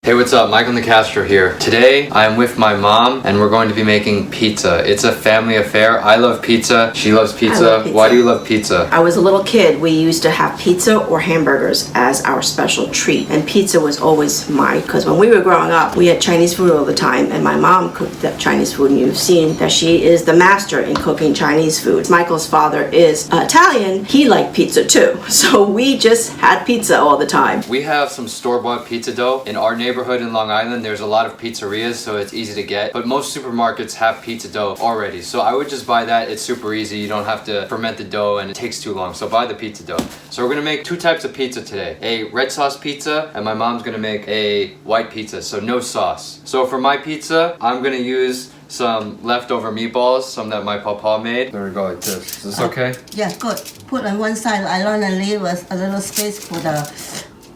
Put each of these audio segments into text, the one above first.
Hey, what's up? Michael Nicastro here. Today, I'm with my mom and we're going to be making pizza. It's a family affair. I love pizza. She loves pizza. Love pizza. Why do you love pizza? I was a little kid. We used to have pizza or hamburgers as our special treat. And pizza was always mine, because when we were growing up, we had Chinese food all the time. And my mom cooked that Chinese food, and you've seen that she is the master in cooking Chinese food. Michael's father is Italian. He liked pizza too. So we just had pizza all the time. We have some store-bought pizza dough. In our neighborhood in Long Island, there's a lot of pizzerias, so it's easy to get. But most supermarkets have pizza dough already. So I would just buy that. It's super easy. You don't have to ferment the dough and it takes too long. So buy the pizza dough. So we're gonna make two types of pizza today. A red sauce pizza, and my mom's gonna make a white pizza, so no sauce. So for my pizza, I'm gonna use some leftover meatballs, some that my papa made. There we go, like this. Is this okay? Yeah, good. Put on one side. I want to leave a little space for the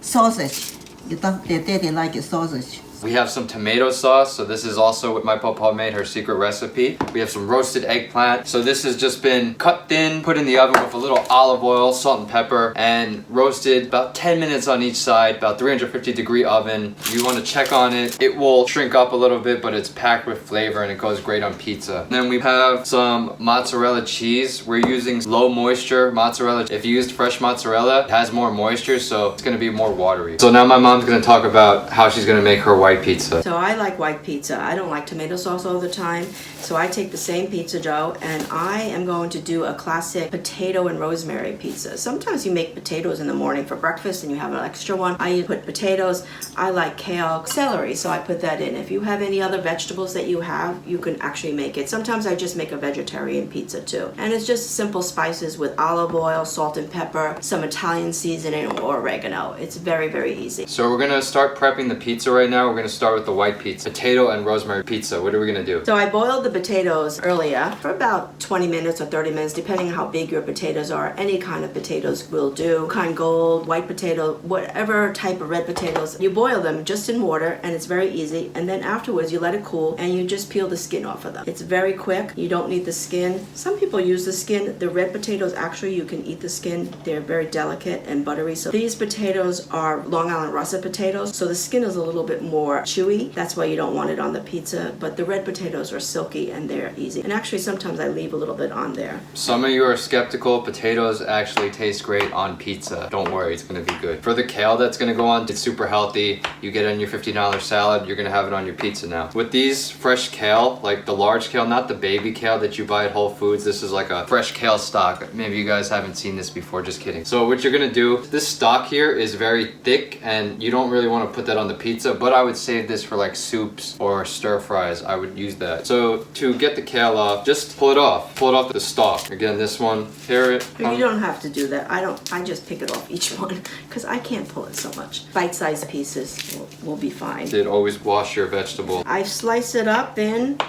sausage. They like it sausage. We have some tomato sauce, so this is also what my papa made, her secret recipe. We have some roasted eggplant. So this has just been cut thin, put in the oven with a little olive oil, salt and pepper, and roasted about 10 minutes on each side, about 350-degree oven. You want to check on it. It will shrink up a little bit, but it's packed with flavor and it goes great on pizza. And then we have some mozzarella cheese. We're using low moisture mozzarella. If you used fresh mozzarella, it has more moisture, so it's going to be more watery. So now my mom's going to talk about how she's going to make her white pizza. So I like white pizza. I don't like tomato sauce all the time. So I take the same pizza dough and I am going to do a classic potato and rosemary pizza. Sometimes you make potatoes in the morning for breakfast and you have an extra one. I put potatoes. I like kale, celery, so I put that in. If you have any other vegetables that you have, you can actually make it. Sometimes I just make a vegetarian pizza too. And it's just simple spices with olive oil, salt and pepper, some Italian seasoning or oregano. It's very, very easy. So we're gonna start prepping the pizza right now. We're gonna start with the white pizza, potato and rosemary pizza. What are we gonna do? So I boiled the potatoes earlier for about 20 minutes or 30 minutes, depending on how big your potatoes are. Any kind of potatoes will do. Kind gold, white potato, whatever type of red potatoes. You boil them just in water and it's very easy. And then afterwards you let it cool and you just peel the skin off of them. It's very quick. You don't need the skin. Some people use the skin. The red potatoes, actually you can eat the skin. They're very delicate and buttery. So these potatoes are Long Island russet potatoes. So the skin is a little bit more chewy. That's why you don't want it on the pizza. But the red potatoes are silky and they're easy. And actually sometimes I leave a little bit on there. Some of you are skeptical. Potatoes actually taste great on pizza. Don't worry, it's gonna be good. For the kale that's gonna go on, it's super healthy. You get it in your $50 salad, you're gonna have it on your pizza now. With these fresh kale, like the large kale, not the baby kale that you buy at Whole Foods, this is like a fresh kale stock. Maybe you guys haven't seen this before, just kidding. So what you're gonna do, this stock here is very thick and you don't really wanna put that on the pizza, but I would save this for like soups or stir fries. I would use that. So to get the kale off, just pull it off the stalk. Again, this one, carrot. You don't have to do that. I just pick it off each one because I can't pull it so much. Bite-sized pieces will be fine. Did always wash your vegetable. I slice it up thin.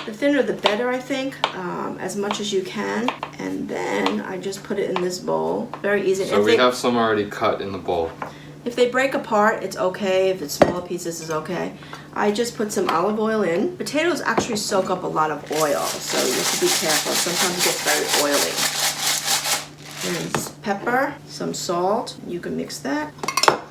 The thinner the better, I think, as much as you can. And then I just put it in this bowl. Very easy. So we have some already cut in the bowl. If they break apart, it's okay. If it's smaller pieces, it's okay. I just put some olive oil in. Potatoes actually soak up a lot of oil, so you have to be careful. Sometimes it gets very oily. And pepper, some salt. You can mix that.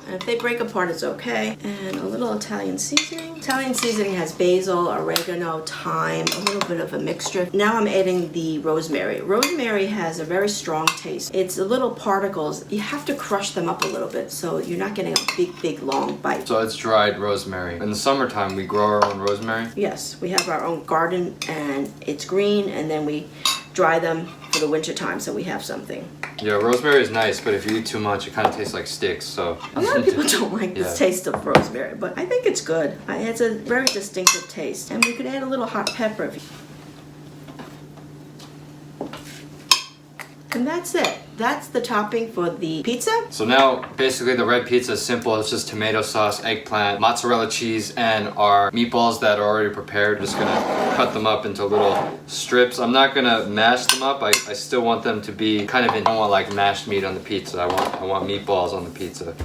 And if they break apart, it's okay. And a little Italian seasoning. Italian seasoning has basil, oregano, thyme, a little bit of a mixture. Now I'm adding the rosemary. Rosemary has a very strong taste. It's a little particles. You have to crush them up a little bit so you're not getting a big, long bite. So it's dried rosemary. In the summertime, we grow our own rosemary? Yes, we have our own garden and it's green, and then we dry them for the winter time so we have something. Yeah, rosemary is nice, but if you eat too much, it kind of tastes like sticks, so. A lot of people don't like the taste of rosemary, but I think it's good. It's a very distinctive taste. And we could add a little hot pepper if you... And that's it. That's the topping for the pizza. So now, basically the red pizza is simple. It's just tomato sauce, eggplant, mozzarella cheese, and our meatballs that are already prepared. Just gonna cut them up into little strips. I'm not gonna mash them up. I still want them to be kind of I don't want like mashed meat on the pizza. I want meatballs on the pizza.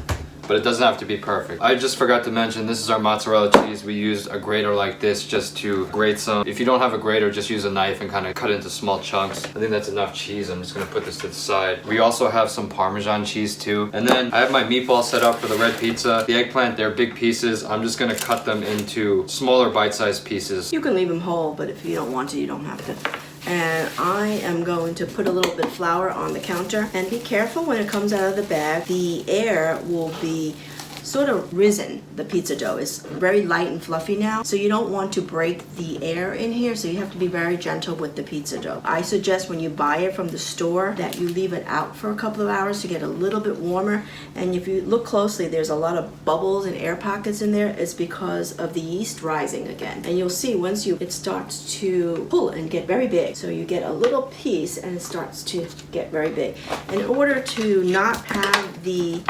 but it doesn't have to be perfect. I just forgot to mention, this is our mozzarella cheese. We used a grater like this just to grate some. If you don't have a grater, just use a knife and kind of cut into small chunks. I think that's enough cheese. I'm just gonna put this to the side. We also have some Parmesan cheese too. And then I have my meatballs set up for the red pizza. The eggplant, they're big pieces. I'm just gonna cut them into smaller bite-sized pieces. You can leave them whole, but if you don't want to, you don't have to. And I am going to put a little bit of flour on the counter. And be careful when it comes out of the bag. The air will be sort of risen. The pizza dough is very light and fluffy now, so you don't want to break the air in here, so you have to be very gentle with the pizza dough. I suggest when you buy it from the store that you leave it out for a couple of hours to get a little bit warmer. And if you look closely, there's a lot of bubbles and air pockets in there. It's because of the yeast rising again. And you'll see once it starts to pull and get very big. So you get a little piece and it starts to get very big. In order to not have the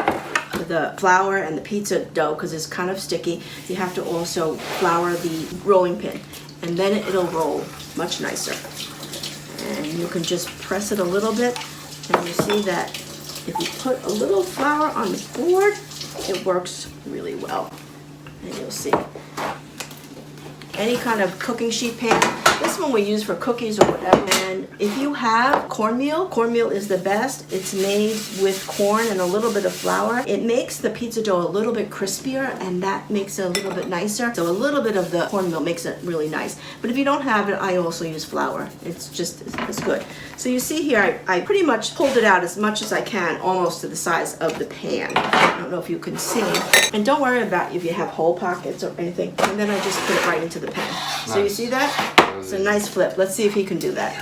flour and the pizza dough, because it's kind of sticky, you have to also flour the rolling pin, and then it'll roll much nicer. And you can just press it a little bit, and you see that if you put a little flour on the board, it works really well. And you'll see. Any kind of cooking sheet pan. This one we use for cookies or whatever. And if you have cornmeal is the best. It's made with corn and a little bit of flour. It makes the pizza dough a little bit crispier, and that makes it a little bit nicer. So a little bit of the cornmeal makes it really nice. But if you don't have it, I also use flour. It's good. So you see here, I pretty much pulled it out as much as I can, almost to the size of the pan. I don't know if you can see. And don't worry about if you have hole pockets or anything. And then I just put it right into the pan. Nice. So you see that? It's a nice flip. Let's see if he can do that.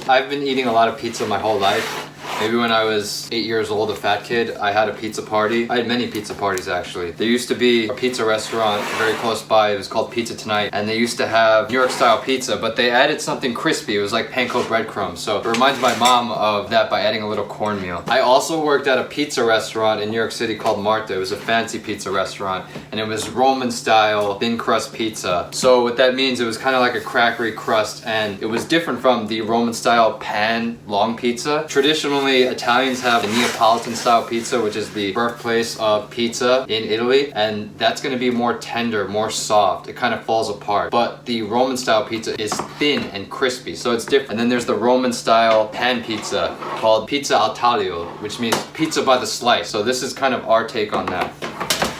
I've been eating a lot of pizza my whole life. Maybe when I was 8 years old, a fat kid, I had a pizza party. I had many pizza parties actually. There used to be a pizza restaurant very close by. It was called Pizza Tonight, and they used to have New York style pizza, but they added something crispy. It was like panko breadcrumbs. So it reminds my mom of that by adding a little cornmeal. I also worked at a pizza restaurant in New York City called Marta. It was a fancy pizza restaurant, and it was Roman style thin crust pizza. So what that means, it was kind of like a crackery crust, and it was different from the Roman style pan long pizza. Traditionally, Italians have a Neapolitan style pizza, which is the birthplace of pizza in Italy, and that's going to be more tender, more soft. It kind of falls apart. But the Roman style pizza is thin and crispy, so it's different. And then there's the Roman style pan pizza called pizza al taglio, which means pizza by the slice. So this is kind of our take on that.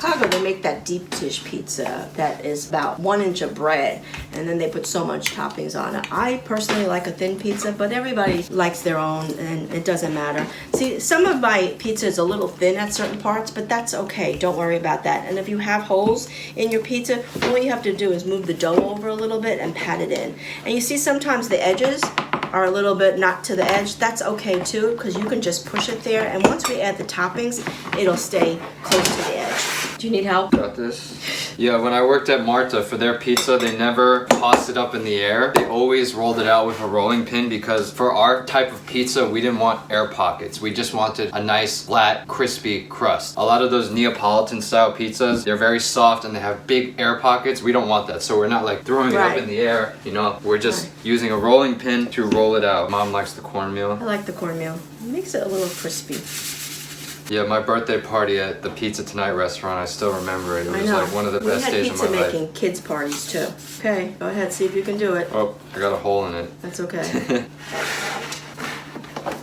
Chicago, they make that deep dish pizza that is about 1 inch of bread, and then they put so much toppings on it. I personally like a thin pizza, but everybody likes their own, and it doesn't matter. See, some of my pizza is a little thin at certain parts, but that's okay. Don't worry about that. And if you have holes in your pizza, all you have to do is move the dough over a little bit and pat it in. And you see sometimes the edges are a little bit not to the edge. That's okay too, because you can just push it there, and once we add the toppings, it'll stay close to the edge. Do you need help? Got this. Yeah, when I worked at Marta, for their pizza, they never tossed it up in the air. They always rolled it out with a rolling pin, because for our type of pizza, we didn't want air pockets. We just wanted a nice, flat, crispy crust. A lot of those Neapolitan style pizzas, they're very soft and they have big air pockets. We don't want that, so we're not like throwing it up in the air, you know. We're just using a rolling pin to roll it out. Mom likes the cornmeal. I like the cornmeal. It makes it a little crispy. Yeah, my birthday party at the Pizza Tonight restaurant, I still remember it. It was like one of the best days of my life. We had pizza making kids parties too. Okay, go ahead, see if you can do it. Oh, I got a hole in it. That's okay.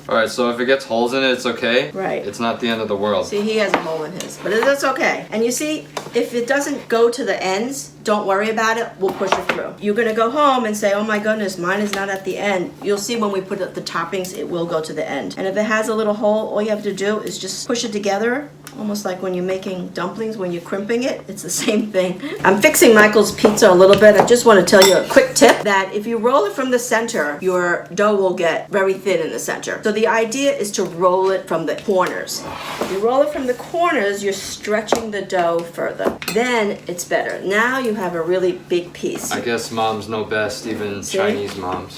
Alright, so if it gets holes in it, it's okay? Right. It's not the end of the world. See, he has a hole in his, but that's okay. And you see, if it doesn't go to the ends, don't worry about it. We'll push it through. You're going to go home and say, oh my goodness, mine is not at the end. You'll see when we put the toppings, it will go to the end. And if it has a little hole, all you have to do is just push it together, almost like when you're making dumplings, when you're crimping it. It's the same thing. I'm fixing Michael's pizza a little bit. I just want to tell you a quick tip that if you roll it from the center, your dough will get very thin in the center. So the idea is to roll it from the corners. If you roll it from the corners, you're stretching the dough further. Then it's better. Now you have a really big piece. I guess moms know best, even Chinese moms.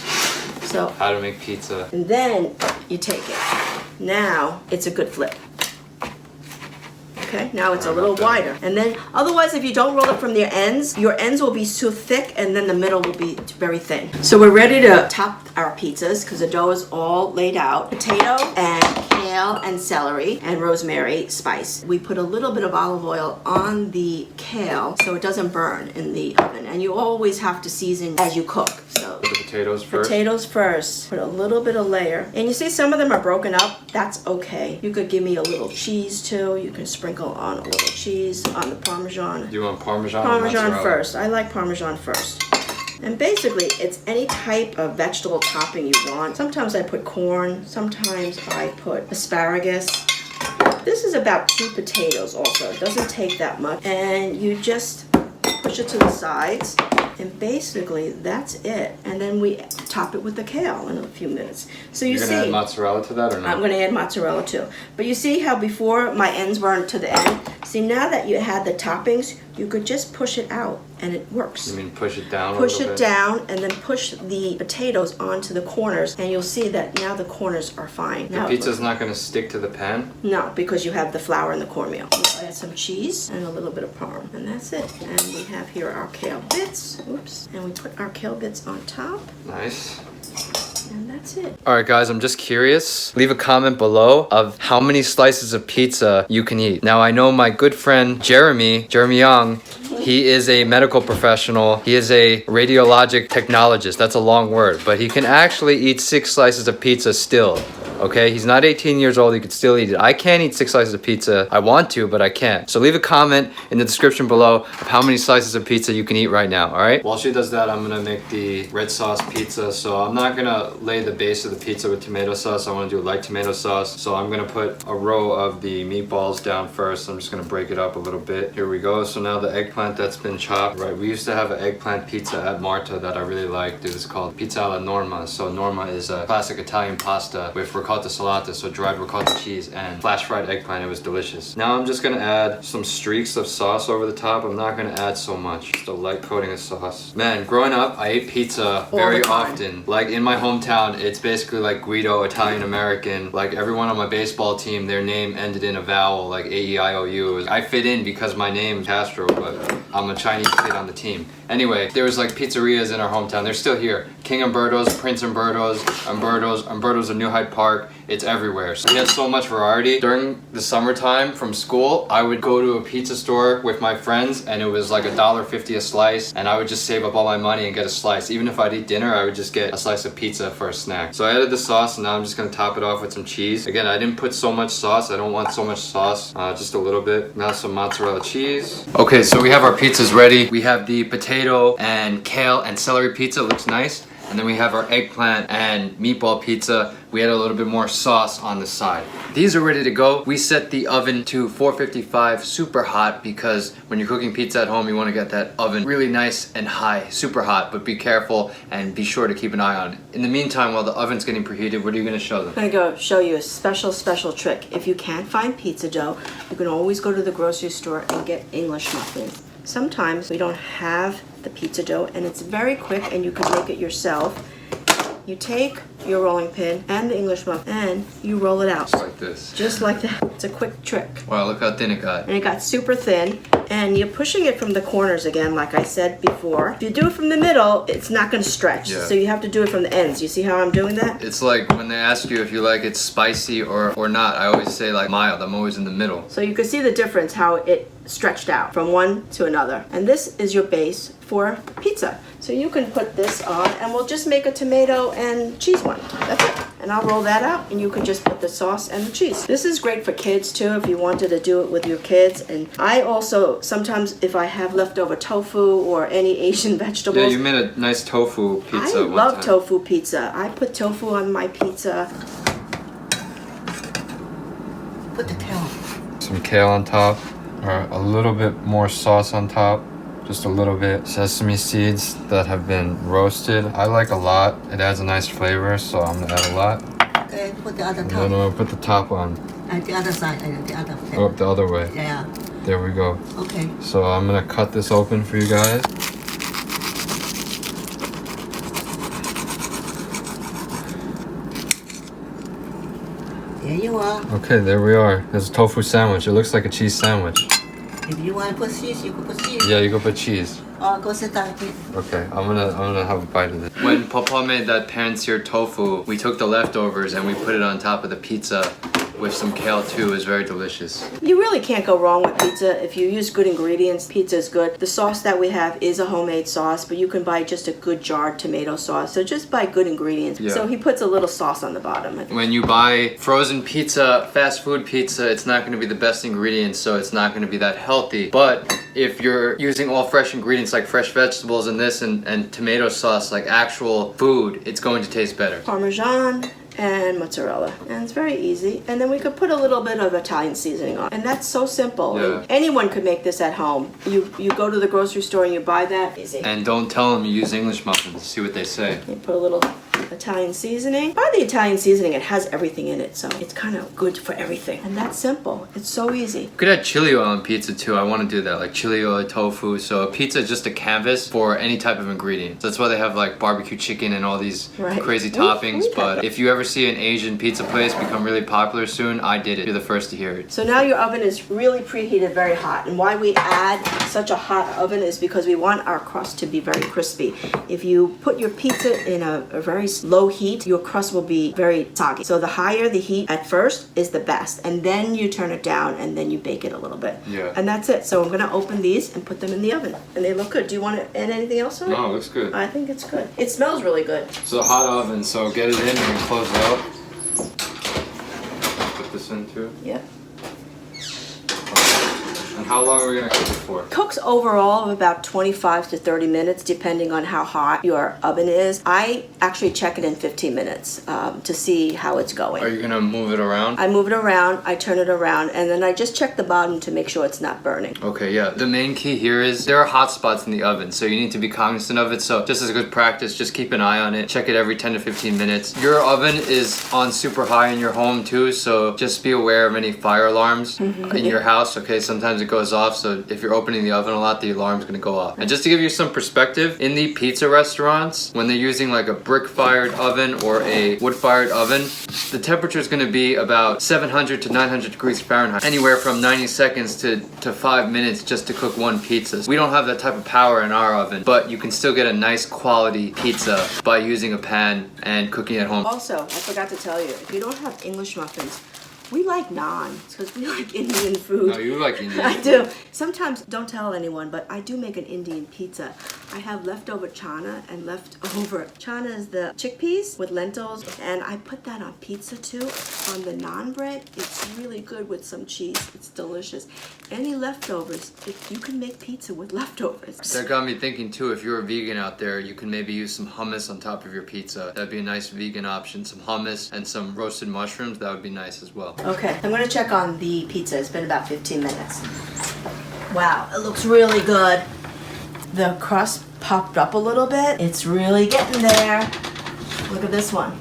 So how to make pizza. And then you take it. Now it's a good flip. Okay, now it's a little wider. And then otherwise, if you don't roll it from the ends, your ends will be too thick and then the middle will be very thin. So we're ready to top our pizzas because the dough is all laid out. Potato and kale and celery and rosemary spice. We put a little bit of olive oil on the kale so it doesn't burn in the oven. And you always have to season as you cook. So the potatoes first. Potatoes first. Put a little bit of layer. And you see some of them are broken up. That's okay. You could give me a little cheese too. You can sprinkle on a little cheese on the Parmesan. Do you want Parmesan? Parmesan first. I like Parmesan first. And basically, it's any type of vegetable topping you want. Sometimes I put corn. Sometimes I put asparagus. This is about 2 potatoes also. It doesn't take that much. And you just push it to the sides. And basically, that's it. And then we top it with the kale in a few minutes. So you see, you're gonna add mozzarella to that or not? I'm gonna add mozzarella too. But you see how before my ends weren't to the end? See, now that you had the toppings, you could just push it out and it works. You mean push it down Push it down and then push the potatoes onto the corners and you'll see that now the corners are fine. The pizza's not gonna stick to the pan? No, because you have the flour and the cornmeal. We'll add some cheese and a little bit of parm, and that's it. And we have here our kale bits. Oops. And we put our kale bits on top. Nice. And that's it. All right, guys, I'm just curious. Leave a comment below of how many slices of pizza you can eat. Now, I know my good friend Jeremy Young, he is a medical professional. He is a radiologic technologist. That's a long word, but he can actually eat 6 slices of pizza still. Okay, he's not 18 years old, he could still eat it. I can't eat 6 slices of pizza. I want to, but I can't. So leave a comment in the description below of how many slices of pizza you can eat right now, all right? While she does that, I'm gonna make the red sauce pizza. So I'm not gonna lay the base of the pizza with tomato sauce. I wanna do light tomato sauce. So I'm gonna put a row of the meatballs down first. I'm just gonna break it up a little bit. Here we go. So now the eggplant that's been chopped, right? We used to have an eggplant pizza at Marta that I really liked. It was called pizza alla norma. So norma is a classic Italian pasta with ricotta salata, so dried ricotta cheese and flash fried eggplant. It was delicious. Now I'm just gonna add some streaks of sauce over the top. I'm not gonna add so much, just a light coating of sauce. Man, growing up, I ate pizza very often. Like in my hometown, it's basically like Guido, Italian American. Like everyone on my baseball team, their name ended in a vowel, like A-E-I-O-U. I fit in because my name is Castro, but I'm a Chinese kid on the team. Anyway, there was like pizzerias in our hometown. They're still here. King Umberto's, Prince Umberto's of New Hyde Park. It's everywhere. So we had so much variety. During the summertime from school, I would go to a pizza store with my friends and it was like $1.50 a slice, and I would just save up all my money and get a slice. Even if I'd eat dinner, I would just get a slice of pizza for a snack. So I added the sauce and now I'm just gonna top it off with some cheese. Again, I didn't put so much sauce. I don't want so much sauce, just a little bit. Now some mozzarella cheese. Okay, so we have our pizzas ready. We have the potato and kale and celery pizza, looks nice. And then we have our eggplant and meatball pizza. We add a little bit more sauce on the side. These are ready to go. We set the oven to 455, super hot, because when you're cooking pizza at home, you want to get that oven really nice and high, super hot, but be careful and be sure to keep an eye on it. In the meantime, while the oven's getting preheated, what are you gonna show them? I'm gonna go show you a special trick. If you can't find pizza dough, you can always go to the grocery store and get English muffins. Sometimes we don't have the pizza dough and it's very quick and you can make it yourself. You take your rolling pin and the English muffin and you roll it out. Just like this. Just like that. It's a quick trick. Wow, look how thin it got. And it got super thin, and you're pushing it from the corners again, like I said before. If you do it from the middle, it's not gonna stretch. Yeah. So you have to do it from the ends. You see how I'm doing that? It's like when they ask you if you like it spicy or not, I always say like mild. I'm always in the middle. So you can see the difference, how it stretched out from one to another. And this is your base for pizza. So you can put this on, and we'll just make a tomato and cheese one. That's it. And I'll roll that out, and you can just put the sauce and the cheese. This is great for kids too, if you wanted to do it with your kids. And I also, sometimes if I have leftover tofu or any Asian vegetables. Yeah, you made a nice tofu pizza. I love tofu pizza. I put tofu on my pizza. Put the kale. Some kale on top, or a little bit more sauce on top. Just a little bit. Sesame seeds that have been roasted. I like a lot. It adds a nice flavor, so I'm gonna add a lot. Okay, put the other And top. then I'll put the top on. And the other side, and the other. Oh, the other way. Yeah. There we go. Okay. So I'm gonna cut this open for you guys. There you are. Okay, there we are. There's a tofu sandwich. It looks like a cheese sandwich. If you want to put cheese, you can put cheese. Yeah, you go put cheese. Oh, go sit down, please. Okay, I'm gonna have a bite of it. When Papa made that pan-seared tofu, we took the leftovers and we put it on top of the pizza with some kale too. It was very delicious. You really can't go wrong with pizza if you use good ingredients. Pizza is good. The sauce that we have is a homemade sauce, but you can buy just a good jarred tomato sauce. So just buy good ingredients. Yeah. So he puts a little sauce on the bottom. When you buy frozen pizza, fast food pizza, it's not going to be the best ingredients, so it's not going to be that healthy. But if you're using all fresh ingredients like fresh vegetables and this and tomato sauce, like actual food, it's going to taste better. Parmesan and mozzarella, and it's very easy. And then we could put a little bit of Italian seasoning on, and that's so simple. Yeah. And anyone could make this at home. You go to the grocery store and you buy that. Easy. And don't tell them you use English muffins. See what they say. You put a little Italian seasoning. By the Italian seasoning, it has everything in it, so it's kind of good for everything. And that's simple. It's so easy. You could add chili oil on pizza too. I want to do that, like chili oil, tofu. So pizza is just a canvas for any type of ingredient. So that's why they have like barbecue chicken and all these Right. crazy We toppings. have But that. if you ever see an Asian pizza place become really popular soon, I did it. You're the first to hear it. So now your oven is really preheated very hot. And why we add such a hot oven is because we want our crust to be very crispy. If you put your pizza in a very low heat, your crust will be very soggy. So the higher the heat at first is the best. And then you turn it down and then you bake it a little bit. Yeah. And that's it. So I'm gonna open these and put them in the oven. And they look good. Do you want to add anything else on it? No, it looks good. I think it's good. It smells really good. It's a hot oven, so get it in and close it out. Put this in too. Yep. And how long are we gonna cook it for? Cooks overall of about 25 to 30 minutes, depending on how hot your oven is. I actually check it in 15 minutes to see how it's going. Are you gonna move it around? I move it around, I turn it around, and then I just check the bottom to make sure it's not burning. Okay, yeah. The main key here is there are hot spots in the oven, so you need to be cognizant of it. So just as a good practice, just keep an eye on it. Check it every 10 to 15 minutes. Your oven is on super high in your home too, so just be aware of any fire alarms in your house. Okay, sometimes it goes off, so if you're opening the oven a lot, the alarm's gonna go off. And just to give you some perspective, in the pizza restaurants, when they're using like a brick-fired oven or a wood-fired oven, the temperature is gonna be about 700 to 900 degrees Fahrenheit, anywhere from 90 seconds to 5 minutes just to cook one pizza. We don't have that type of power in our oven, but you can still get a nice quality pizza by using a pan and cooking at home. Also, I forgot to tell you, if you don't have English muffins, we like naan because we like Indian food. No, you like Indian. I do. Sometimes, don't tell anyone, but I do make an Indian pizza. I have leftover chana and leftover. Chana is the chickpeas with lentils, and I put that on pizza too, on the naan bread. It's really good with some cheese. It's delicious. Any leftovers, if you can make pizza with leftovers. That got me thinking too, if you're a vegan out there, you can maybe use some hummus on top of your pizza. That'd be a nice vegan option. Some hummus and some roasted mushrooms, that would be nice as well. Okay, I'm gonna check on the pizza. It's been about 15 minutes. Wow, it looks really good. The crust popped up a little bit. It's really getting there. Look at this one.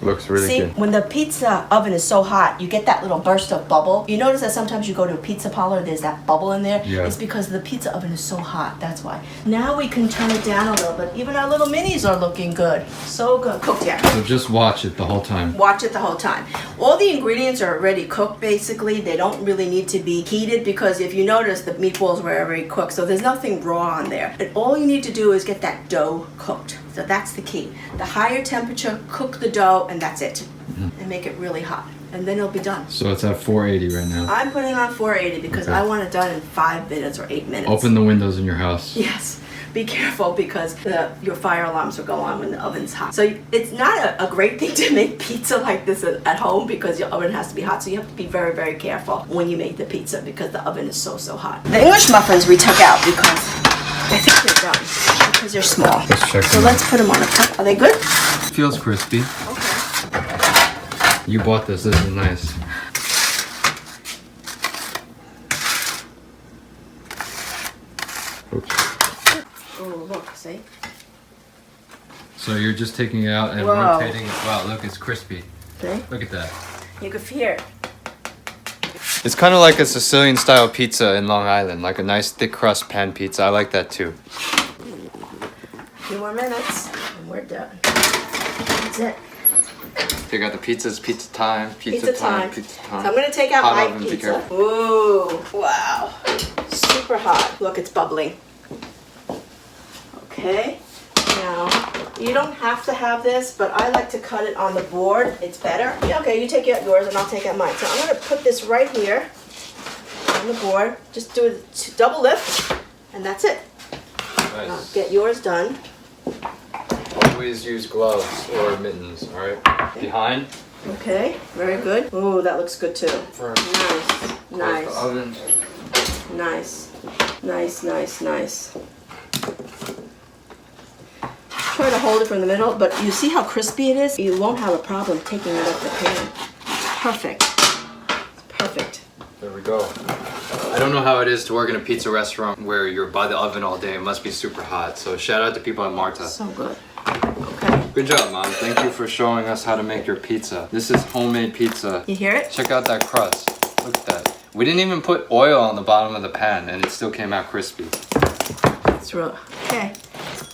Looks really See, good. when the pizza oven is so hot, you get that little burst of bubble. You notice that sometimes you go to a pizza parlor, there's that bubble in there. Yeah. It's because the pizza oven is so hot, that's why. Now we can turn it down a little bit. Even our little minis are looking good. So good. Cooked yet. So just watch it the whole time. Watch it the whole time. All the ingredients are already cooked basically. They don't really need to be heated because if you notice the meatballs were already cooked, so there's nothing raw on there. And all you need to do is get that dough cooked. So that's the key. The higher temperature, cook the dough, and that's it. And make it really hot. And then it'll be done. So it's at 480 right now. I'm putting it on 480 because Okay. I want it done in 5 minutes or 8 minutes. Open the windows in your house. Yes. Be careful because your fire alarms will go on when the oven's hot. So it's not a great thing to make pizza like this at home because your oven has to be hot. So you have to be very, very careful when you make the pizza because the oven is so, so hot. The English muffins we took out because I think they're done because they're small. Let's check So them let's put them on a cup. Are they good? Feels crispy. Okay. You bought this. This is nice. Oops. Oh, look, see? So you're just taking it out and Whoa. rotating it. Wow, look, it's crispy. See? Look at that. You can hear it. It's kind of like a Sicilian style pizza in Long Island, like a nice thick crust pan pizza. I like that too. A few more minutes and we're done. That's it. They got the pizzas, pizza time, Pizza time. pizza time. So I'm gonna take out Hot my oven, be pizza. careful. Ooh, wow. Super hot. Look, it's bubbling. Okay. Now, you don't have to have this, but I like to cut it on the board. It's better. Yeah, okay, you take out yours and I'll take out mine. So I'm gonna put this right here on the board. Just do a double lift, and that's it. Now, Nice. get yours done. Always use gloves or mittens, alright? Behind. Okay, very good. Ooh, that looks good too. First, Nice, close the nice, oven. nice, nice, nice, nice. Try to hold it from the middle, but you see how crispy it is? You won't have a problem taking it off the pan. Perfect. It's perfect. There we go. I don't know how it is to work in a pizza restaurant where you're by the oven all day. It must be super hot. So shout out to people at Marta. So good. Okay. Good job, Mom. Thank you for showing us how to make your pizza. This is homemade pizza. You hear it? Check out that crust. Look at that. We didn't even put oil on the bottom of the pan and it still came out crispy. It's real. Okay.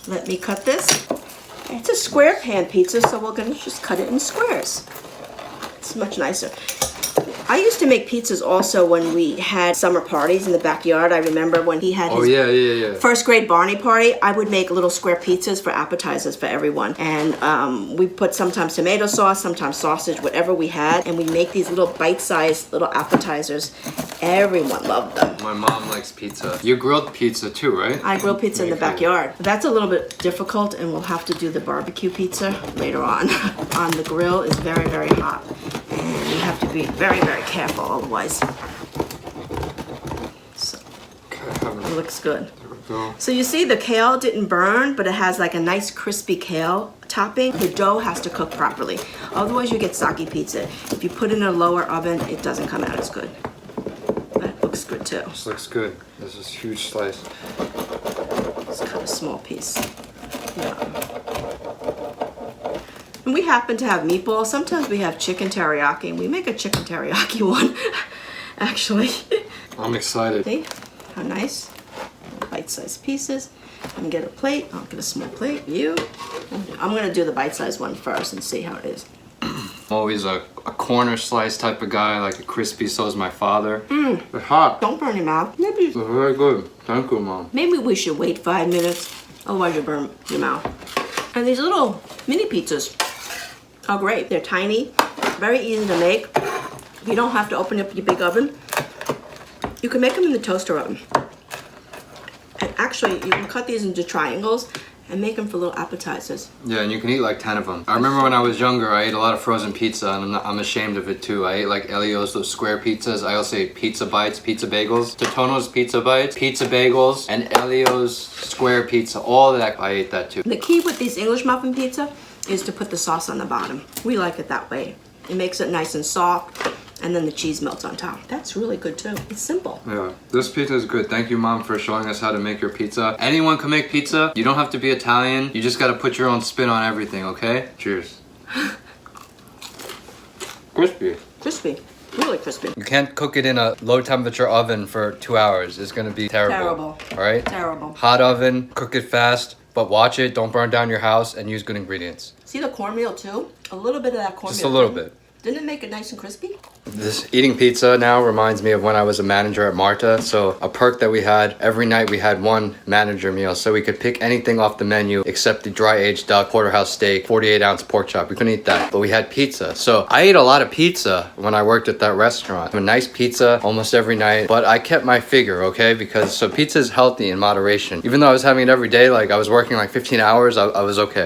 Let me cut this. It's a square pan pizza, so we're gonna just cut it in squares. It's much nicer. I used to make pizzas also when we had summer parties in the backyard. I remember when he had his yeah. first grade Barney party, I would make little square pizzas for appetizers for everyone. And we put sometimes tomato sauce, sometimes sausage, whatever we had. And we make these little bite-sized little appetizers. Everyone loved them. My mom likes pizza. You grilled pizza too, right? I grill pizza in the Very cool. backyard. That's a little bit difficult, and we'll have to do the barbecue pizza later on. On the grill is very, very hot. And you have to be very, very careful, otherwise. So, it looks good. There we go. So you see the kale didn't burn, but it has like a nice crispy kale topping. The dough has to cook properly. Otherwise you get soggy pizza. If you put it in a lower oven, it doesn't come out as good. That looks good too. This looks good. This is a huge slice. Let's cut a small piece. Yeah. And we happen to have meatballs. Sometimes we have chicken teriyaki, and we make a chicken teriyaki one, actually. I'm excited. See how nice? Bite-sized pieces. I'm gonna get a plate. I'll get a small plate. You. I'm gonna do the bite-sized one first and see how it is. I'm always a corner slice type of guy, like a crispy, so is my father. They're hot. Don't burn your mouth. Maybe They're very good. Thank you, Mom. we should wait 5 minutes, otherwise you burn your mouth. And these little mini pizzas are great. They're tiny, very easy to make. You don't have to open up your big oven. You can make them in the toaster oven. And actually, you can cut these into triangles and make them for little appetizers. Yeah, and you can eat like 10 of them. I remember when I was younger, I ate a lot of frozen pizza, and I'm ashamed of it too. I ate like Elio's, those square pizzas. I also ate pizza bites, pizza bagels, Totono's pizza bites, pizza bagels, and Elio's square pizza. All of that, I ate that too. The key with these English muffin pizza is to put the sauce on the bottom. We like it that way. It makes it nice and soft, and then the cheese melts on top. That's really good too. It's simple. Yeah, this pizza is good. Thank you, Mom, for showing us how to make your pizza. Anyone can make pizza. You don't have to be Italian. You just gotta put your own spin on everything, okay? Cheers. Crispy. Crispy. Really crispy. You can't cook it in a low temperature oven for 2 hours. It's gonna be terrible. Terrible. All right? Terrible. Hot oven, cook it fast, but watch it. Don't burn down your house and use good ingredients. See the cornmeal too? A little bit of that cornmeal. Just a little bit. Didn't it make it nice and crispy? This eating pizza now reminds me of when I was a manager at Marta. So a perk that we had, every night we had one manager meal. So we could pick anything off the menu except the dry aged duck, porterhouse steak, 48-ounce pork chop. We couldn't eat that, but we had pizza. So I ate a lot of pizza when I worked at that restaurant. A nice pizza almost every night, but I kept my figure, okay? Because so pizza is healthy in moderation. Even though I was having it every day, like I was working like 15 hours, I was okay.